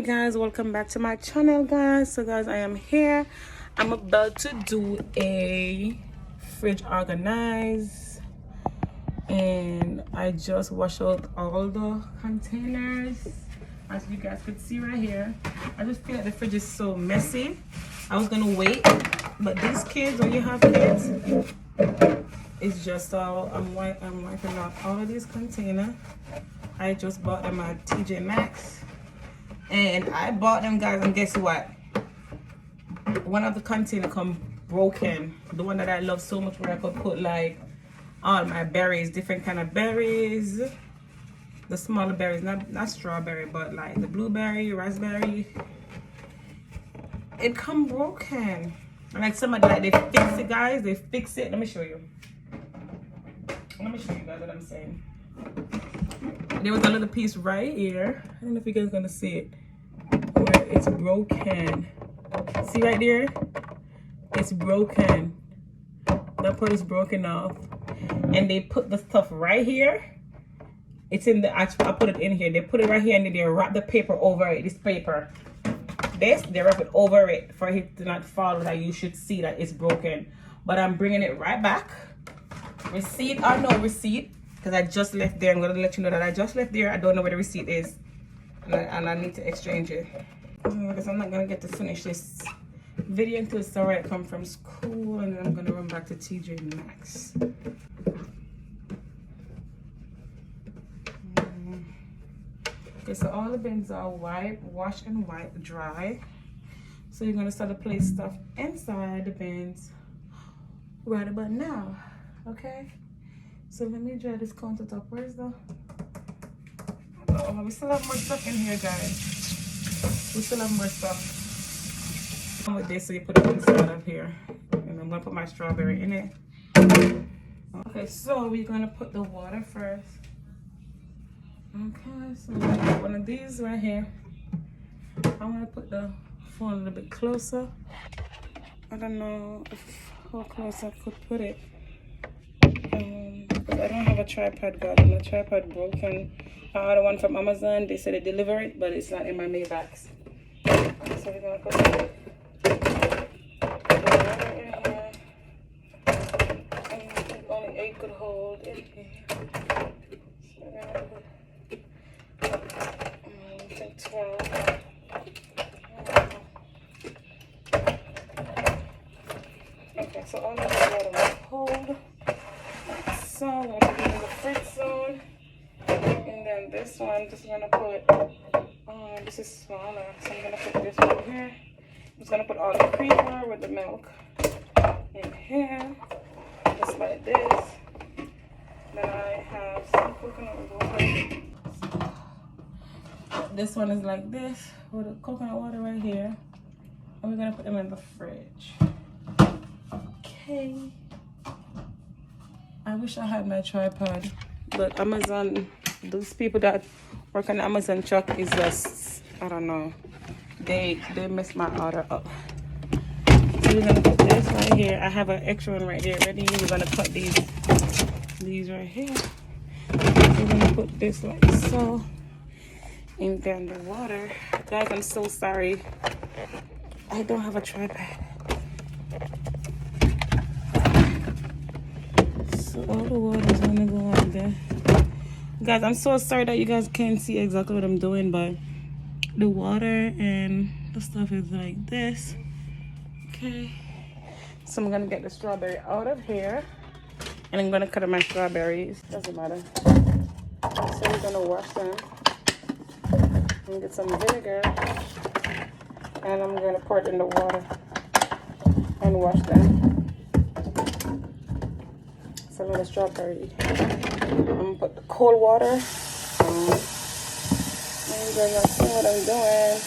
Hey guys, welcome back to my channel, guys. So guys, I am here. I'm about to do a fridge organize, and I just washed out all the containers, as you guys could see right here. I just feel like the fridge is so messy. I was gonna wait, but these kids, when you have kids, it's just all I'm wiping out all of these containers. I just bought them at TJ Maxx. And I bought them, guys, and guess what? One of the containers come broken. The one that I love so much, where I could put like all my berries, different kind of berries. The smaller berries, not strawberry, but like the blueberry, raspberry. It come broken. And like somebody, like, they fix it, guys. They fix it. Let me show you. Let me show you guys what I'm saying. There was a little piece right here. I don't know if you guys are gonna see it, where it's broken. See right there? It's broken. That part is broken off. And they put the stuff right here. It's in the actual, I put it in here. They put it right here and then they wrap the paper over it. This paper. This, they wrap it over it for it to not fall, that you should see that it's broken. But I'm bringing it right back. Receipt or no receipt, because I just left there. I'm going to let you know that I just left there. I don't know where the receipt is. And I need to exchange it. Because I'm not going to get to finish this video until Sarah come from school. And then I'm going to run back to TJ Maxx. Okay, so all the bins are wiped, washed and wiped, dry. So you're going to start to place stuff inside the bins right about now. Okay? So let me dry this countertop. Where's the... Oh, we still have more stuff in here, guys. We still have more stuff. With this, so you put it inside of here. And I'm gonna put my strawberry in it. Okay, so we're gonna put the water first. Okay, so we're gonna put one of these right here. I'm gonna put the phone a little bit closer. I don't know how close I could put it. I don't have a tripod, guys. My tripod broken. I ordered one from Amazon. They said they deliver it, but it's not in my Maybachs. So we're gonna put it in here. And only 8 could hold in here. So we're gonna put 12. Okay, so all of the water will hold. So I'm going to put in the fridge zone, and then this one, just going to put, this is smaller, so I'm going to put this one here. I'm just going to put all the creamer with the milk in here, just like this. Then I have some coconut water. This one is like this, with the coconut water right here, and we're going to put them in the fridge. Okay. I wish I had my tripod, but Amazon, those people that work on Amazon truck is just, I don't know, they messed my order up. So we're gonna put this right here. I have an extra one right here ready. We're gonna cut these right here. We're gonna put this like so, and then the water. Guys, I'm so sorry. I don't have a tripod. So all the water is gonna go like that. Guys, I'm so sorry that you guys can't see exactly what I'm doing, but the water and the stuff is like this. Okay. So I'm gonna get the strawberry out of here, and I'm gonna cut up my strawberries. Doesn't matter. So we're gonna wash them and get some vinegar, and I'm gonna pour it in the water and wash them. Some of the strawberry. I'm gonna put the cold water. And you guys are seeing what I'm doing.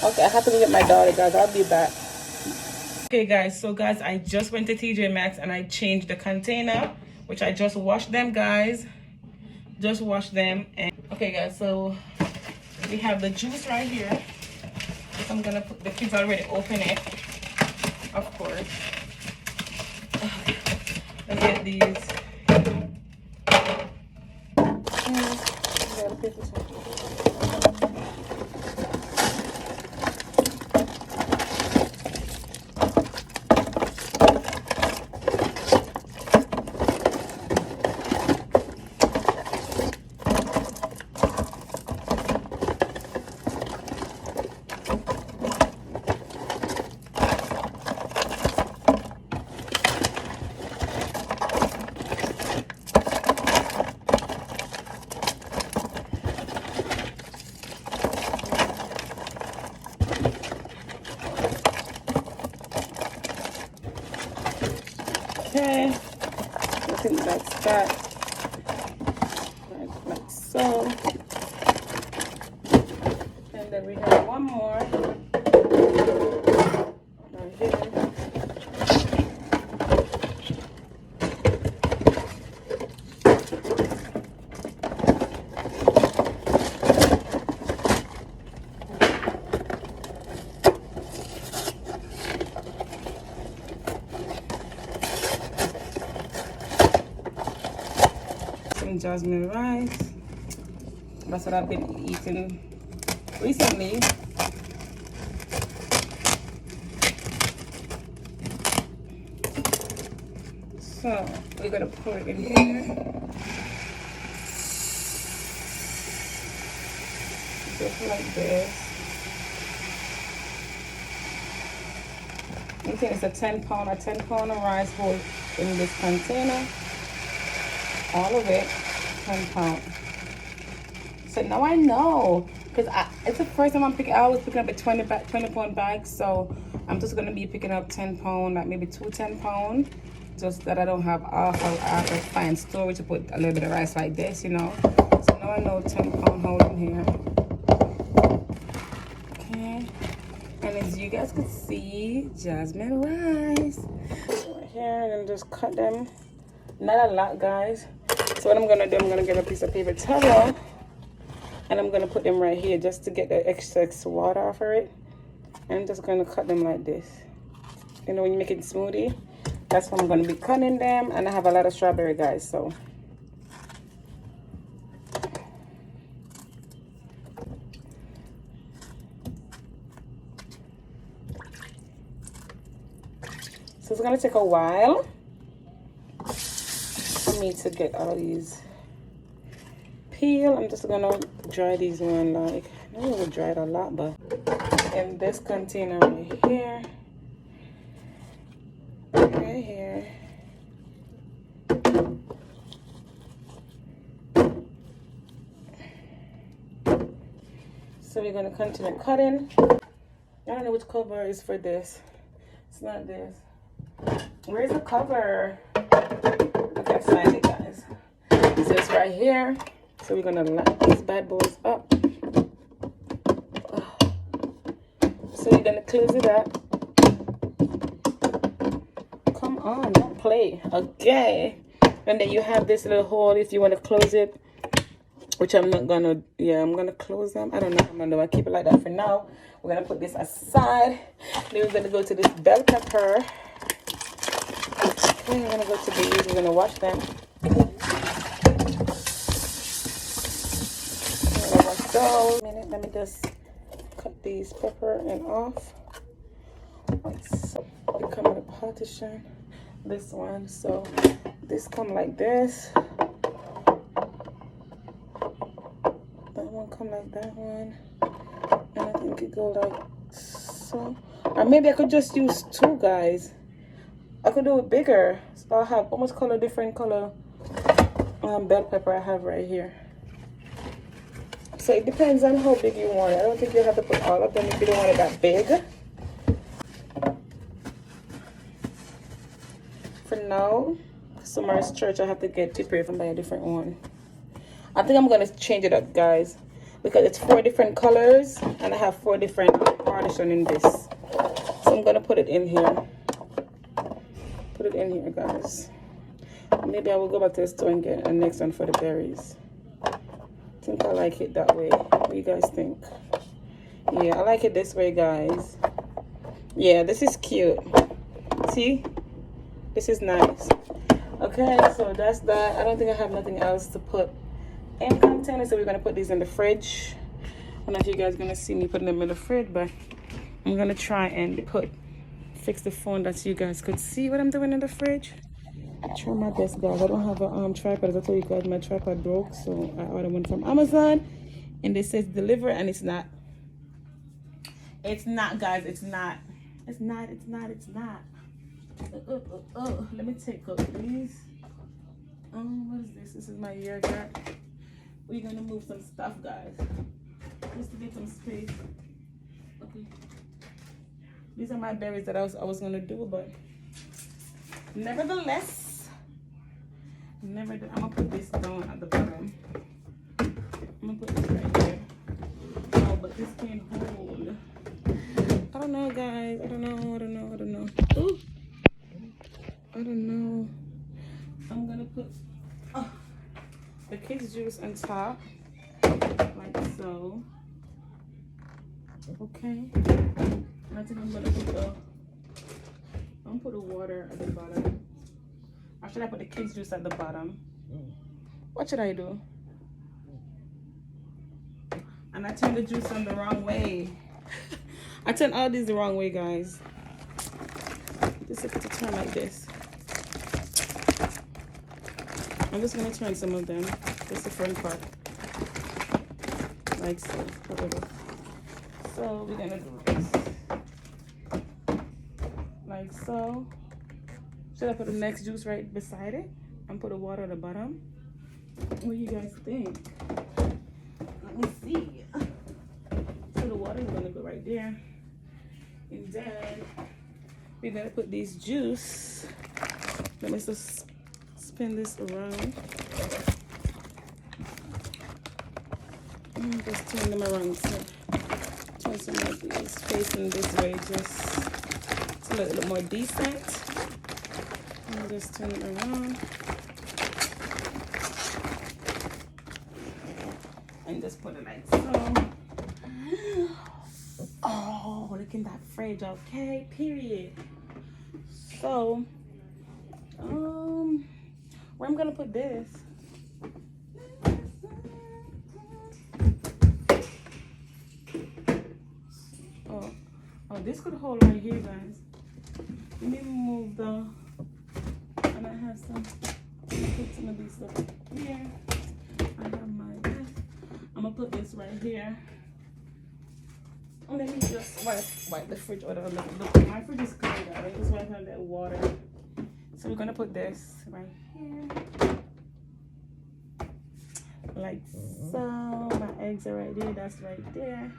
Okay, I have to go get my daughter, guys. I'll be back. Okay, guys. So, guys, I just went to TJ Maxx and I changed the container, which I just washed them, guys. Just washed them. And okay, guys. So we have the juice right here. I'm gonna put the kids already open it, of course. Let's get these. Okay, I think that's that. Like so. And then we have one more right here. Some jasmine rice. That's what I've been eating recently. So we're gonna pour it in here. Just like this. I think it's a 10 pound of rice whole in this container. All of it, 10 pounds. So now I know, because it's the first time I was picking up a 20 pound bag, so I'm just gonna be picking up 10 pound, like maybe 2 10 pound, just that I don't have I have to find storage to put a little bit of rice like this, you know. So now I know 10 pound hold in here. Okay, and as you guys can see, jasmine rice right here, and just cut them. Not a lot, guys. So what I'm gonna do, I'm gonna get a piece of paper towel. And I'm gonna put them right here just to get the excess water off of it. And I'm just gonna cut them like this. You know, when you're making smoothie, that's when I'm gonna be cutting them. And I have a lot of strawberry, guys, so. So it's gonna take a while for me to get all these peel. I'm just gonna dry these one, like, I don't really dry it a lot, but in this container right here, so we're gonna continue cutting. I don't know which cover is for this. It's not this. Where's the cover? I can't find it, guys. So it's right here. So we're gonna line these bad boys up. So we're gonna close it up. Come on, don't play. Okay. And then you have this little hole if you want to close it. Which I'm not gonna, yeah, I'm gonna close them. I don't know, I'm gonna keep it like that for now. We're gonna put this aside. Then we're gonna go to this bell pepper. Okay, we're gonna go to these, we're gonna wash them. So, let me just cut these pepper and off. So they come in a partition. This one, so this come like this. That one come like that one, and I think it go like so. Or maybe I could just use 2, guys. I could do it bigger. So I'll have almost different color bell pepper I have right here. So it depends on how big you want it. I don't think you have to put all of them if you don't want it that big. For now, Summer's church, I have to get prepared and buy a different one. I think I'm gonna change it up, guys, because it's 4 different colors and I have 4 different partition in this. So I'm gonna put it in here. Put it in here, guys. Maybe I will go back to the store and get a next one for the berries. I think I like it that way. What do you guys think? Yeah, I like it this way, guys. Yeah, this is cute. See? This is nice. Okay, so that's that. I don't think I have nothing else to put in containers, so we're gonna put these in the fridge. I don't know if you guys are gonna see me putting them in the fridge, but I'm gonna try and fix the phone that you guys could see what I'm doing in the fridge. Try my best, guys. I don't have a tripod. As I told you guys, my tripod broke, so I ordered one from Amazon, and they says deliver, and it's not. It's not, guys. It's not. It's not. Let me take up these. What is this? This is my yogurt. We're gonna move some stuff, guys, just to get some space. Okay. These are my berries that I was gonna do, but Nevertheless, I'm gonna put this down at the bottom. I'm gonna put this right here. Oh, but this can't hold. I don't know, guys. I don't know. Ooh. I don't know. I'm gonna put the kids juice on top, like so. Okay. I think I'm gonna put the water at the bottom. Or should I put the kids juice at the bottom? What should I do? And I turned the juice on the wrong way. I turned all these the wrong way, guys. This is to turn like this. I'm just gonna turn some of them. Just the front part. Like so. So we're gonna do this. Like so. Should I put the next juice right beside it? And put the water at the bottom? What do you guys think? Let me see. So the water is gonna go right there. And then we're gonna put this juice. Let me just spin this around. Just turn them around. So turn some of these facing this way, just to look a little more decent. And just turn it around. And just put it like so. Oh, look in that fridge, okay? Period. So, where I'm gonna put this? Oh, this could hold right here, guys. Let me move the. And I have some. Put some of these stuff here. I have my. I'm gonna put this right here. And let me just wipe the fridge out a little bit. My fridge is clean, guys. Just wipe out that water. So we're gonna put this right here. Like so. My eggs are right there. That's right there.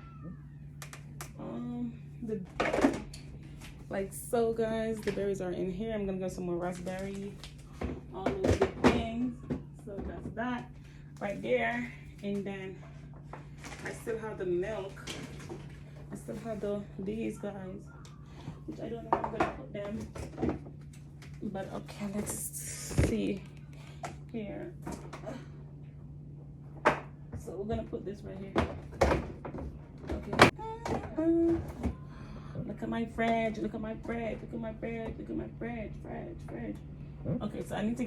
Like so, guys. The berries are in here. I'm gonna get some more raspberry. All those good things. So that's that right there. And then I still have the milk. I still have these guys, which I don't know where I'm gonna put them. But okay, let's see here. So we're gonna put this right here. Okay. Look at my fridge. Look at my fridge. Look at my fridge. Look at my fridge. Okay, so I need to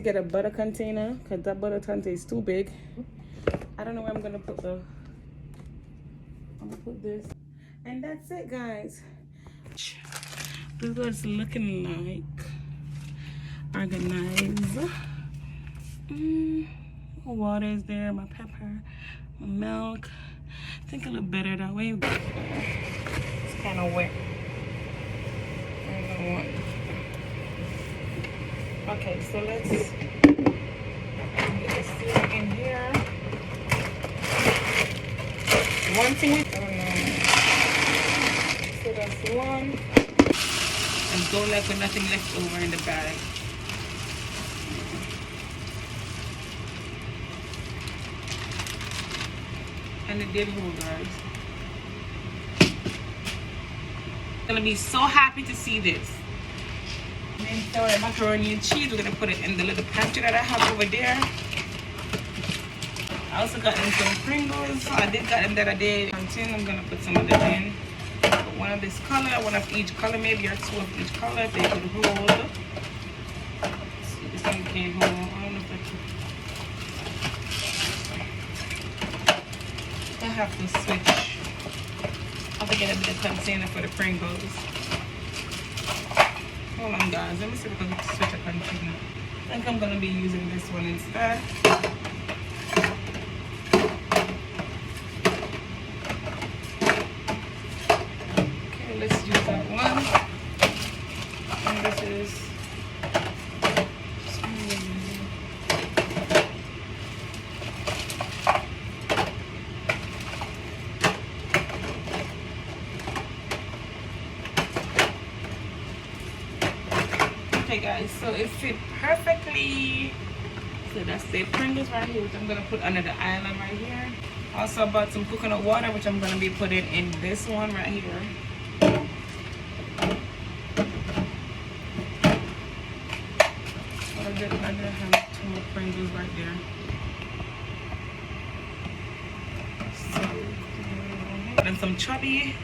get a butter container because that butter container is too big. I don't know where I'm gonna put I'm gonna put this. And that's it, guys. This is what it's looking like. Organized. My water is there, my pepper, my milk. I think it look better that way. It's kind of wet. Okay, so let's get this thing in here. One thing we so that's one. And go like with nothing left over in the bag. And it did hold, guys. I'm gonna be so happy to see this. And then throw the macaroni and cheese. We're gonna put it in the little pantry that I have over there. I also got them some Pringles. I did got them that I did. I'm gonna put some of them in. One of this color, one of each color, maybe or two of each color if they could hold. See, this one can't hold. I don't know if I have to switch. I have to get a bit of container for the Pringles. Hold on, guys. Let me see if I can switch a container. I think I'm gonna be using this one instead. Let's use that one. And this is guys, so it fit perfectly. So that's the Pringles right here, which I'm gonna put under the island right here. Also I bought some coconut water, which I'm gonna be putting in this one right here. I did have 2 more Pringles right there. So, and some chubby.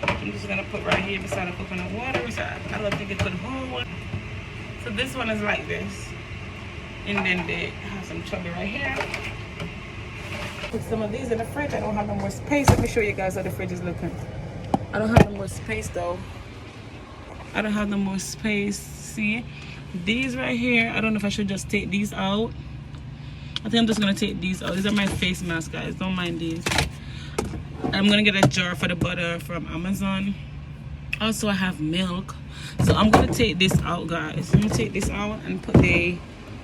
I'm just gonna put right here beside the coconut water. I don't think it could hold. So this one is like this. And then they have some chubby right here. Put some of these in the fridge. I don't have no more space. Let me show you guys how the fridge is looking. I don't have no more space though. I don't have no more space. See? These right here, I don't know if I should just take these out. I think I'm just gonna take these out. These are my face masks, guys. Don't mind these. I'm gonna get a jar for the butter from Amazon. Also, I have milk. So I'm gonna take this out, guys. I'm gonna take this out and put the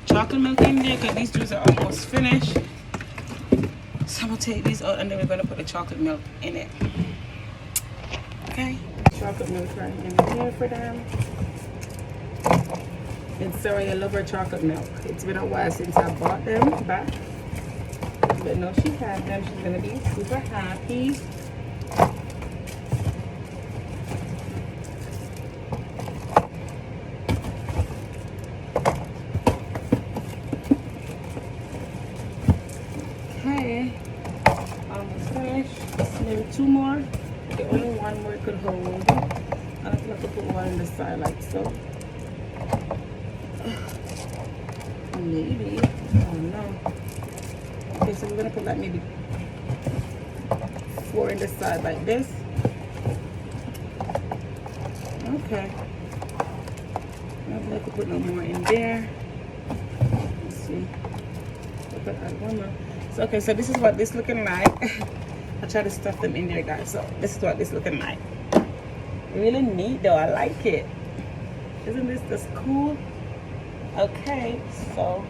chocolate milk in there because these juices are almost finished. So I'm gonna take these out and then we're gonna put the chocolate milk in it. Okay? Chocolate milk right in here for them. And Sarah, I love her chocolate milk. It's been a while since I bought them back. But no, she had them. She's gonna be super happy. Okay. Almost finished. Maybe 2 more. Okay, only 1 more could hold. I think I could put 1 on the side like so. Maybe. I don't know. Okay, so we're gonna put like maybe 4 in the side like this. Okay. I don't think I could put no more in there. Let's see. I could add 1 more. So okay, so this is what this looking like. I try to stuff them in there, guys. So this is what this looking like. Really neat though. I like it. Isn't this just cool? Okay, so